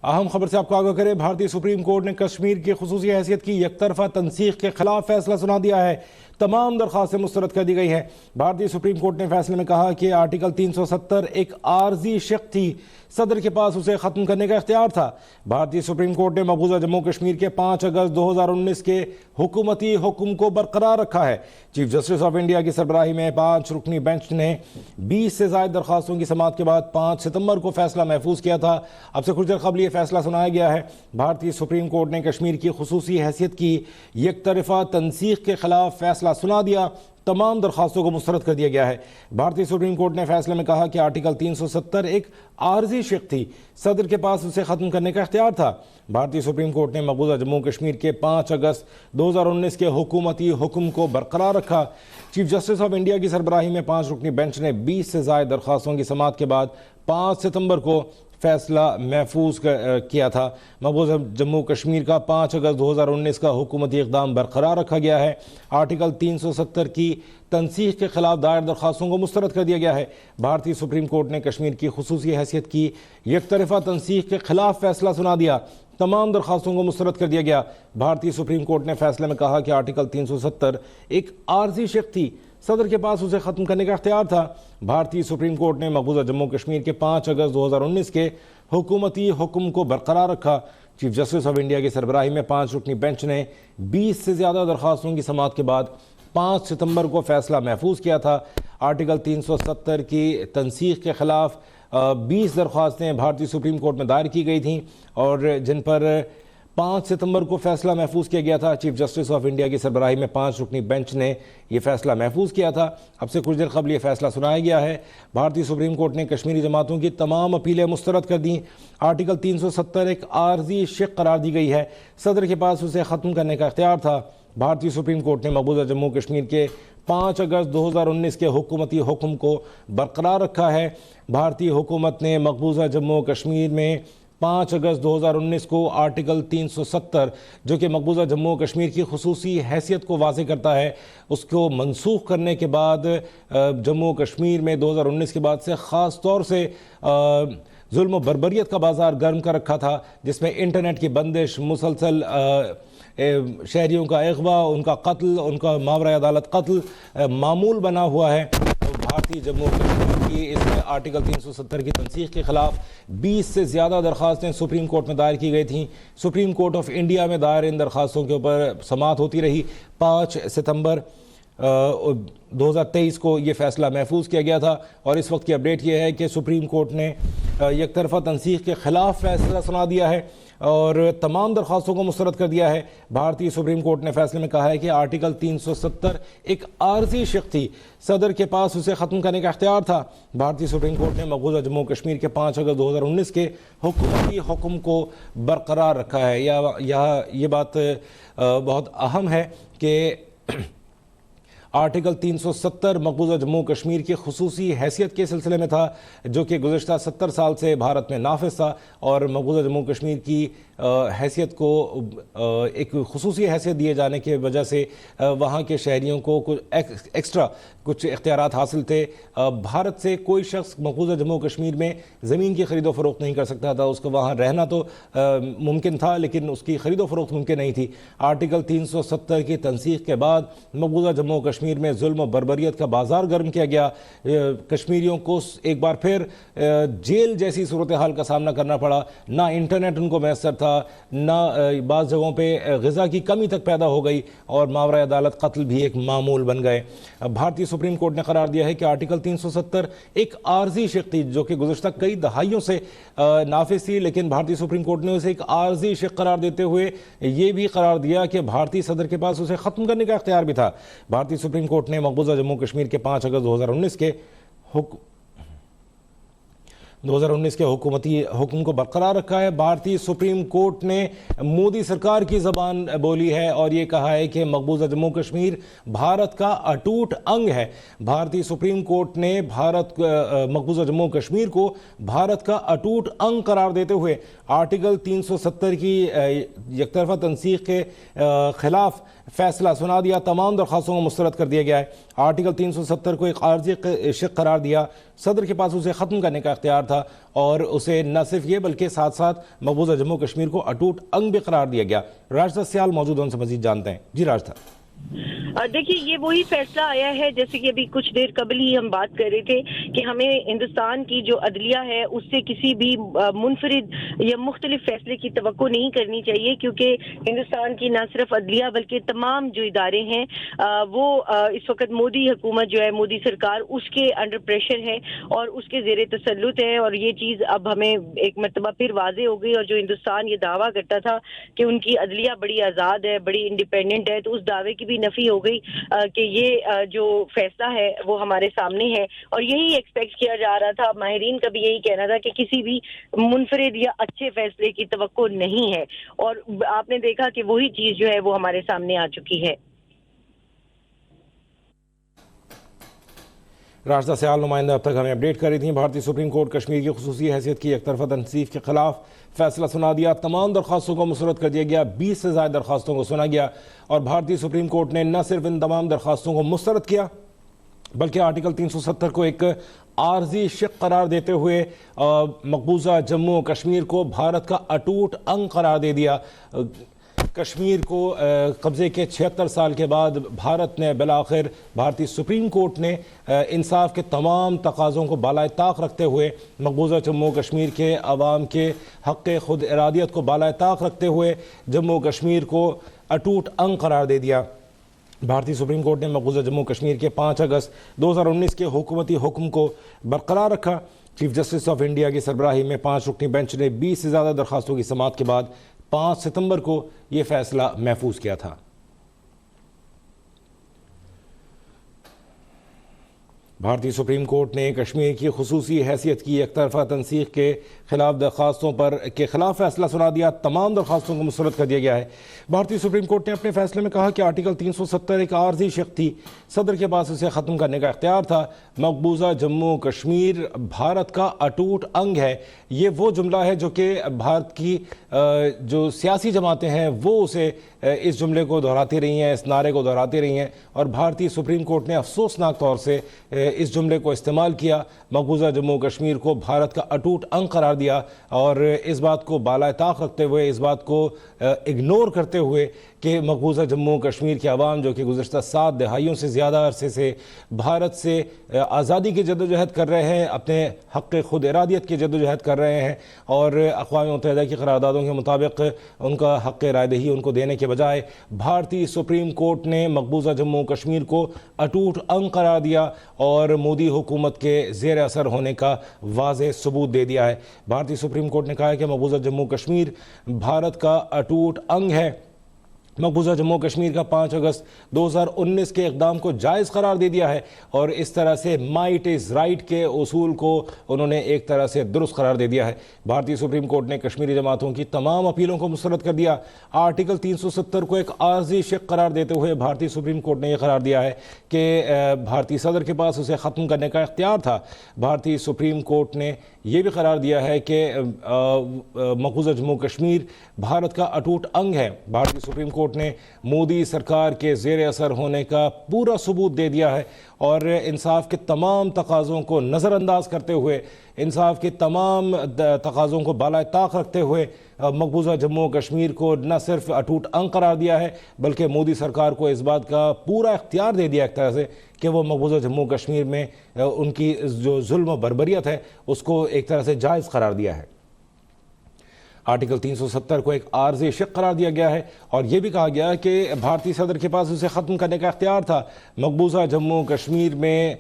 اہم خبر سے آپ کو آگاہ کریں، بھارتی سپریم کورٹ نے کشمیر کی خصوصی حیثیت کی یک طرفہ تنسیخ کے خلاف فیصلہ سنا دیا ہے۔ تمام درخواستیں مسترد کر دی گئی ہیں۔ بھارتی سپریم کورٹ نے فیصلے میں کہا کہ آرٹیکل 370 ایک عارضی شق تھی، صدر کے پاس اسے ختم کرنے کا اختیار تھا۔ بھارتی سپریم کورٹ نے مقبوضہ جموں کشمیر کے 5 اگست 2019 کے حکومتی حکم کو برقرار رکھا ہے۔ چیف جسٹس آف انڈیا کی سربراہی میں 5 رکنی بینچ نے 20 سے زائد درخواستوں کی سماعت کے بعد 5 ستمبر کو فیصلہ محفوظ کیا تھا۔ اب سے کچھ دیر قبل یہ فیصلہ سنایا گیا ہے۔ بھارتی سپریم کورٹ نے کشمیر کی خصوصی حیثیت کی یک طرفہ تنسیخ کے خلاف فیصلہ سنا دیا۔ تمام درخواستوں کو مسترد کر دیا گیا ہے۔ بھارتی سپریم کورٹ نے فیصلے میں کہا کہ آرٹیکل 370 ایک عارضی شق تھی، صدر کے پاس اسے ختم کرنے کا اختیار تھا۔ بھارتی سپریم کورٹ نے مقبوضہ جموں کشمیر کے 5 اگست 2019 کے حکومتی حکم کو برقرار رکھا۔ چیف جسٹس آف انڈیا کی سربراہی میں 5 رکنی بینچ نے 20 سے زائد درخواستوں کی سماعت کے بعد 5 ستمبر کو فیصلہ محفوظ کیا تھا۔ مقبوضہ جموں کشمیر کا 5 اگست 2019 کا حکومتی اقدام برقرار رکھا گیا ہے۔ آرٹیکل 370 کی تنسیخ کے خلاف دائر درخواستوں کو مسترد کر دیا گیا ہے۔ بھارتی سپریم کورٹ نے کشمیر کی خصوصی حیثیت کی یک طرفہ تنسیخ کے خلاف فیصلہ سنا دیا۔ تمام درخواستوں کو مسترد کر دیا گیا۔ بھارتی سپریم کورٹ نے فیصلے میں کہا کہ آرٹیکل 370 ایک عارضی شق تھی، صدر کے پاس اسے ختم کرنے کا اختیار تھا۔ بھارتی سپریم کورٹ نے مقبوضہ جموں کشمیر کے 5 اگست 2019 کے حکومتی حکم کو برقرار رکھا۔ چیف جسٹس آف انڈیا کی سربراہی میں 5 رکنی بینچ نے 20 سے زیادہ درخواستوں کی سماعت کے بعد 5 ستمبر کو فیصلہ محفوظ کیا تھا۔ آرٹیکل 370 کی تنسیخ کے خلاف 20 درخواستیں بھارتی سپریم کورٹ میں دائر کی گئی تھیں اور جن پر 5 ستمبر کو فیصلہ محفوظ کیا گیا تھا۔ چیف جسٹس آف انڈیا کی سربراہی میں 5 رکنی بینچ نے یہ فیصلہ محفوظ کیا تھا۔ اب سے کچھ دیر قبل یہ فیصلہ سنایا گیا ہے۔ بھارتی سپریم کورٹ نے کشمیری جماعتوں کی تمام اپیلیں مسترد کر دیں۔ آرٹیکل 370 ایک عارضی شق قرار دی گئی ہے، صدر کے پاس اسے ختم کرنے کا اختیار تھا۔ بھارتی سپریم کورٹ نے مقبوضہ جموں کشمیر کے 5 اگست 2019 کے حکومتی حکم کو برقرار رکھا ہے۔ بھارتی حکومت نے مقبوضہ جموں کشمیر میں 5 اگست 2019 کو آرٹیکل 370 جو کہ مقبوضہ جموں کشمیر کی خصوصی حیثیت کو واضح کرتا ہے، اس کو منسوخ کرنے کے بعد جموں کشمیر میں 2019 کے بعد سے خاص طور سے ظلم و بربریت کا بازار گرم کر رکھا تھا، جس میں انٹرنیٹ کی بندش، مسلسل شہریوں کا اغوا، ان کا قتل، ان کا ماورائے عدالت قتل معمول بنا ہوا ہے۔ بھارتی جموں کشمیر کی اس میں آرٹیکل 370 کی تنسیخ کے خلاف 20 سے زیادہ درخواستیں سپریم کورٹ میں دائر کی گئی تھیں۔ سپریم کورٹ آف انڈیا میں دائر ان درخواستوں کے اوپر سماعت ہوتی رہی۔ 5 ستمبر 2023 کو یہ فیصلہ محفوظ کیا گیا تھا اور اس وقت کی اپڈیٹ یہ ہے کہ سپریم کورٹ نے یک طرفہ تنسیخ کے خلاف فیصلہ سنا دیا ہے اور تمام درخواستوں کو مسترد کر دیا ہے۔ بھارتی سپریم کورٹ نے فیصلے میں کہا ہے کہ آرٹیکل 370 ایک عارضی شق تھی، صدر کے پاس اسے ختم کرنے کا اختیار تھا۔ بھارتی سپریم کورٹ نے مقبوضہ جموں کشمیر کے 5 اگست 2019 کے حکومتی حکم کو برقرار رکھا ہے۔ یہ بات بہت اہم ہے کہ آرٹیکل 370 مقبوضہ جموں کشمیر کی خصوصی حیثیت کے سلسلے میں تھا، جو کہ گزشتہ 70 سال سے بھارت میں نافذ تھا اور مقبوضہ جموں کشمیر کی حیثیت کو ایک خصوصی حیثیت دیے جانے کی وجہ سے وہاں کے شہریوں کو کچھ اختیارات حاصل تھے۔ بھارت سے کوئی شخص مقبوضہ جموں کشمیر میں زمین کی خرید و فروخت نہیں کر سکتا تھا، اس کو وہاں رہنا تو ممکن تھا لیکن اس کی خرید و فروخت ممکن نہیں تھی۔ آرٹیکل 370 کی تنسیخ کے بعد مقبوضہ جموں کشمیر میں ظلم و بربریت کا بازار گرم کیا گیا۔ کشمیریوں کو ایک بار پھر جیل جیسی صورتحال کا سامنا کرنا پڑا، نہ انٹرنیٹ ان کو میسر تھا، نہ بعض جگہوں پہ غذا کی کمی تک پیدا ہو گئی اور ماورائے عدالت قتل بھی ایک معمول بن گئے۔ بھارتی سپریم کورٹ نے قرار دیا ہے کہ آرٹیکل 370 ایک عارضی شق تھی جو کہ گزشتہ کئی دہائیوں سے نافذ تھی، لیکن بھارتی سپریم کورٹ نے اسے ایک عارضی شق قرار دیتے ہوئے یہ بھی قرار دیا کہ بھارتی صدر کے پاس اسے ختم کرنے کا اختیار بھی تھا۔ بھارتی سپریم کورٹ نے مقبوضہ جموں کشمیر کے 5 اگست 2019 کے حکومتی حکم کو برقرار رکھا ہے۔ بھارتی سپریم کورٹ نے مودی سرکار کی زبان بولی ہے اور یہ کہا ہے کہ مقبوضہ جموں کشمیر بھارت کا اٹوٹ انگ ہے۔ بھارتی سپریم کورٹ نے مقبوضہ جموں کشمیر کو بھارت کا اٹوٹ انگ قرار دیتے ہوئے آرٹیکل 370 کی یک طرفہ تنسیخ کے خلاف فیصلہ سنا دیا۔ تمام درخواستوں کو مسترد کر دیا گیا ہے۔ آرٹیکل 370 کو ایک عارضی شق قرار دیا، صدر کے پاس اسے ختم کرنے کا اختیار تھا، اور اسے نہ صرف یہ بلکہ ساتھ ساتھ مقبوضہ جموں کشمیر کو اٹوٹ انگ بھی قرار دیا گیا۔ راجدھا سیال موجود ہیں، ان سے مزید جانتے ہیں۔ جی راجدھا۔ دیکھیے، یہ وہی فیصلہ آیا ہے جیسے کہ ابھی کچھ دیر قبل ہی ہم بات کر رہے تھے کہ ہمیں ہندوستان کی جو عدلیہ ہے اس سے کسی بھی منفرد یا مختلف فیصلے کی توقع نہیں کرنی چاہیے، کیونکہ ہندوستان کی نہ صرف عدلیہ بلکہ تمام جو ادارے ہیں وہ اس وقت مودی حکومت جو ہے، مودی سرکار، اس کے انڈر پریشر ہے اور اس کے زیر تسلط ہے، اور یہ چیز اب ہمیں ایک مرتبہ پھر واضح ہو گئی۔ اور جو ہندوستان یہ دعویٰ کرتا تھا کہ ان کی عدلیہ بڑی آزاد ہے، بڑی انڈیپینڈنٹ ہے، تو اس دعوے کی بھی نفی ہو گئی کہ یہ جو فیصلہ ہے وہ ہمارے سامنے ہے، اور یہی ایکسپیکٹ کیا جا رہا تھا۔ ماہرین کا بھی یہی کہنا تھا کہ کسی بھی منفرد یا اچھے فیصلے کی توقع نہیں ہے، اور آپ نے دیکھا کہ وہی چیز جو ہے وہ ہمارے سامنے آ چکی ہے۔ راجدھا سیال نمائندہ اب تک ہمیں اپڈیٹ کر رہی تھیں۔ بھارتی سپریم کورٹ کشمیر کی خصوصی حیثیت کی یک طرفہ تنصیب کے خلاف فیصلہ سنا دیا۔ تمام درخواستوں کو مسترد کر دیا گیا۔ 20 سے زائد درخواستوں کو سنا گیا، اور بھارتی سپریم کورٹ نے نہ صرف ان تمام درخواستوں کو مسترد کیا بلکہ آرٹیکل 370 کو ایک عارضی شق قرار دیتے ہوئے مقبوضہ جموں و کشمیر کو بھارت کا اٹوٹ انگ قرار دے دیا۔ کشمیر کو قبضے کے 76 سال کے بعد بھارت نے بالآخر بھارتی سپریم کورٹ نے انصاف کے تمام تقاضوں کو بالائے طاق رکھتے ہوئے مقبوضہ جموں کشمیر کے عوام کے حق خود ارادیت کو بالائے طاق رکھتے ہوئے جموں کشمیر کو اٹوٹ انگ قرار دے دیا۔ بھارتی سپریم کورٹ نے مقبوضہ جموں کشمیر کے 5 اگست 2019 کے حکومتی حکم کو برقرار رکھا۔ چیف جسٹس آف انڈیا کی سربراہی میں 5 رکنی بینچ نے 20 سے زیادہ درخواستوں کی سماعت کے بعد 5 ستمبر کو یہ فیصلہ محفوظ کیا تھا۔ بھارتی سپریم کورٹ نے کشمیر کی خصوصی حیثیت کی یک طرفہ تنسیخ کے خلاف درخواستوں کے خلاف فیصلہ سنا دیا۔ تمام درخواستوں کو مسترد کر دیا گیا ہے۔ بھارتی سپریم کورٹ نے اپنے فیصلے میں کہا کہ آرٹیکل 370 ایک عارضی شق تھی، صدر کے پاس اسے ختم کرنے کا اختیار تھا۔ مقبوضہ جموں کشمیر بھارت کا اٹوٹ انگ ہے۔ یہ وہ جملہ ہے جو کہ بھارت کی جو سیاسی جماعتیں ہیں وہ اسے اس جملے کو دہراتی رہی ہیں، اس نعرے کو دہراتی رہی ہیں، اور بھارتی سپریم کورٹ نے افسوسناک طور سے اس جملے کو استعمال کیا، مقبوضہ جموں کشمیر کو بھارت کا اٹوٹ انگ قرار دیا، اور اس بات کو بالائے طاق رکھتے ہوئے، اس بات کو اگنور کرتے ہوئے کہ مقبوضہ جموں کشمیر کے عوام جو کہ گزشتہ 7 دہائیوں سے زیادہ عرصے سے بھارت سے آزادی کی جدوجہد کر رہے ہیں، اپنے حق خود ارادیت کی جدوجہد کر رہے ہیں، اور اقوام متحدہ کی قراردادوں کے مطابق ان کا حق رائے دہی ان کو دینے کے بجائے بھارتی سپریم کورٹ نے مقبوضہ جموں کشمیر کو اٹوٹ انگ قرار دیا اور مودی حکومت کے زیر اثر ہونے کا واضح ثبوت دے دیا ہے۔ بھارتی سپریم کورٹ نے کہا ہے کہ مقبوضہ جموں کشمیر بھارت کا اٹوٹ انگ ہے۔ مقبوضہ جموں کشمیر کا 5 اگست 2019 کے اقدام کو جائز قرار دے دیا ہے، اور اس طرح سے مائٹ از رائٹ کے اصول کو انہوں نے ایک طرح سے درست قرار دے دیا ہے۔ بھارتی سپریم کورٹ نے کشمیری جماعتوں کی تمام اپیلوں کو مسترد کر دیا۔ آرٹیکل 370 کو ایک عارضی شق قرار دیتے ہوئے بھارتی سپریم کورٹ نے یہ قرار دیا ہے کہ بھارتی صدر کے پاس اسے ختم کرنے کا اختیار تھا۔ بھارتی سپریم کورٹ نے یہ بھی قرار دیا ہے کہ مقبوضہ جموں کشمیر بھارت کا اٹوٹ انگ ہے۔ بھارتی سپریم کورٹ نے مودی سرکار کے زیر اثر ہونے کا پورا ثبوت دے دیا ہے، اور انصاف کے تمام تقاضوں کو نظر انداز کرتے ہوئے، انصاف کے تمام تقاضوں کو بالائے طاق رکھتے ہوئے مقبوضہ جموں کشمیر کو نہ صرف اٹوٹ انگ قرار دیا ہے بلکہ مودی سرکار کو اس بات کا پورا اختیار دے دیا ایک طرح سے کہ وہ مقبوضہ جموں کشمیر میں ان کی جو ظلم و بربریت ہے اس کو ایک طرح سے جائز قرار دیا ہے۔ آرٹیکل 370 کو ایک عارضی شق قرار دیا گیا ہے، اور یہ بھی کہا گیا ہے کہ بھارتی صدر کے پاس اسے ختم کرنے کا اختیار تھا۔ مقبوضہ جموں کشمیر میں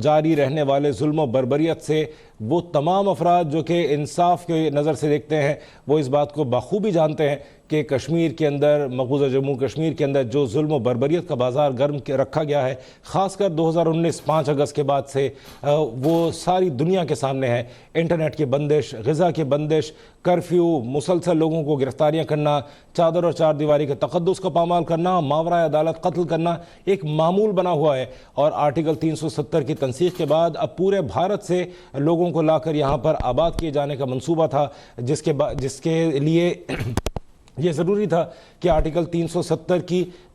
جاری رہنے والے ظلم و بربریت سے وہ تمام افراد جو کہ انصاف کی نظر سے دیکھتے ہیں وہ اس بات کو بخوبی جانتے ہیں کہ کشمیر کے اندر، مقبوضہ جموں کشمیر کے اندر جو ظلم و بربریت کا بازار گرم رکھا گیا ہے، خاص کر 2019 5 اگست کے بعد سے وہ ساری دنیا کے سامنے ہے۔ انٹرنیٹ کی بندش، غذا کی بندش، کرفیو، مسلسل لوگوں کو گرفتاریاں کرنا، چادر اور چار دیواری کے تقدس کا پامال کرنا، ماورائے عدالت قتل کرنا ایک معمول بنا ہوا ہے، اور آرٹیکل 370 کی تنسیخ کے بعد اب پورے بھارت سے لوگوں کو لا کر یہاں پر آباد کیے جانے کا منصوبہ تھا، جس کے لیے یہ ضروری تھا کہ آرٹیکل 370 کی